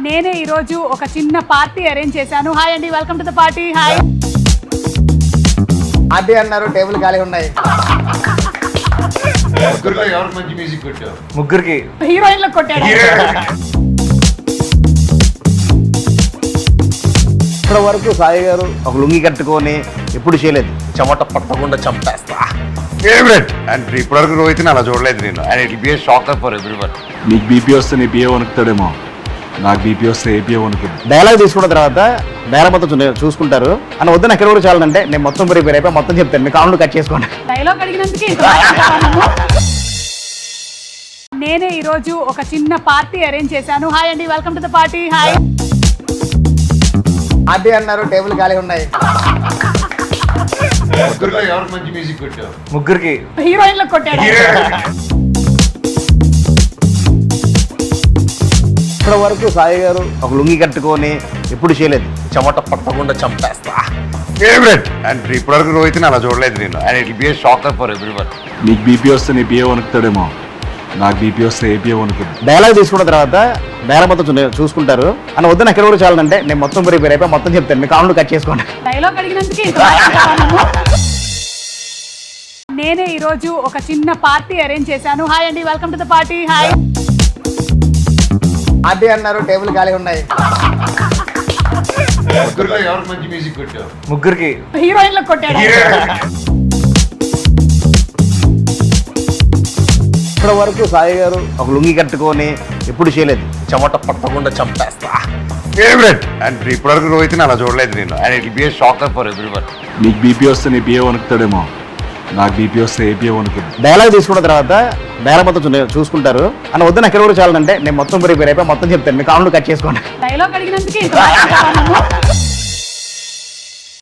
నేనే ఈ రోజు ఒక చిన్న పార్టీ అరేంజ్ చేశాను. హాయ్ అండి, welcome to the party. Hi party అన్నారు, టేబుల్ ఖాళీ ఉన్నాయి. ముగ్గురులో ఎవరికి మంచి మ్యూజిక్ కొట్టావు? ముగ్గురికి హీరోయిన్లకు కొట్టాడు. ఇప్పటి వరకు సాయి గారు ఒక లుంగి కట్టుకొని ఎప్పుడు చేయలేదు. చెమట పట్టకుండా చంపేస్తా ఫేవరెట్ అండ్ ఇప్పటివరకు రోహిత్ అలా చూడలేదు నేను. And it be A shocker for everyone. నీకు బీపీ వస్తే నీ పిఏ వణుకుతాడేమో, నాకు బీపీ వస్తే ఏపీఏ వణుకుతుంది. డైలాగ్ తీసుకున్న తర్వాత డైలాగ్ మొత్తం చూసుకుంటారు అని వద్దు. ఎక్కడ కూడా చాలంటే నేను మొత్తం ప్రిపేర్ అయిపోయి మొత్తం చెప్తాను, మీ కామెంట్ కట్ చేసుకోండి. డైలాగ్ అడిగినందుకే నేనే ఈ రోజు ఒక చిన్న పార్టీ అరేంజ్ చేశాను. హాయ్ అండి, welcome to the party. Hi party అన్నారు, టేబుల్ ఖాళీ ఉన్నాయి. ముగ్గురులో ఎవరికి మంచి మ్యూజిక్ కొట్టావు? ముగ్గురికి హీరోయిన్లకు కొట్టాడు. ఇప్పటి వరకు సాయి గారు ఒక లుంగి కట్టుకొని ఎప్పుడు చేయలేదు. చెమట పట్టకుండా చంపేస్తా ఫేవరెట్ అండ్ ఇప్పటివరకు రోహిత్ అలా చూడలేదు నేను. And it be A shocker for everyone. నీకు బీపీ వస్తే నీ పిఏ వణుకుతాడేమో, నాకు బీపీ వస్తే ఏపీఏ వణుకుతుంది. డైలాగ్ తీసుకున్న తర్వాత డైలాగ్ మొత్తం చూసుకుంటారు అని వద్దు. ఎక్కడ కూడా చాలంటే నేను మొత్తం ప్రిపేర్ అయిపోయి మొత్తం చెప్తాను, మీ కామెంట్ కట్ చేసుకోండి. డైలాగ్ అడిగినందుకే నేనే ఈ రోజు ఒక చిన్న పార్టీ అరేంజ్ చేశాను. హాయ్ అండి, welcome to the party. Hi party అన్నారు, టేబుల్ ఖాళీ ఉన్నాయి. ముగ్గురులో ఎవరికి మంచి మ్యూజిక్ కొట్టావు? ముగ్గురికి హీరోయిన్లకు కొట్టాడు. ఇప్పటి వరకు సాయి గారు ఒక లుంగి కట్టుకొని ఎప్పుడు చేయలేదు. చెమట పట్టకుండా చంపేస్తా ఫేవరెట్ అండ్ ఇప్పటివరకు రోహిత్ అలా చూడలేదు నేను. And it be A shocker for everyone. నీకు బీపీ వస్తే నీ పిఏ వణుకుతాడేమో, నాకు బీపీ వస్తే ఏపీఏ వణుకుతుంది. డైలాగ్ తీసుకున్న తర్వాత డైలాగ్ మొత్తం చూసుకుంటారు అని వద్దు. ఎక్కడ కూడా చాలంటే నేను మొత్తం ప్రిపేర్ అయిపోయి మొత్తం చెప్తాను, మీ కామెంట్ కట్ చేసుకోండి. డైలాగ్ అడిగినందుకే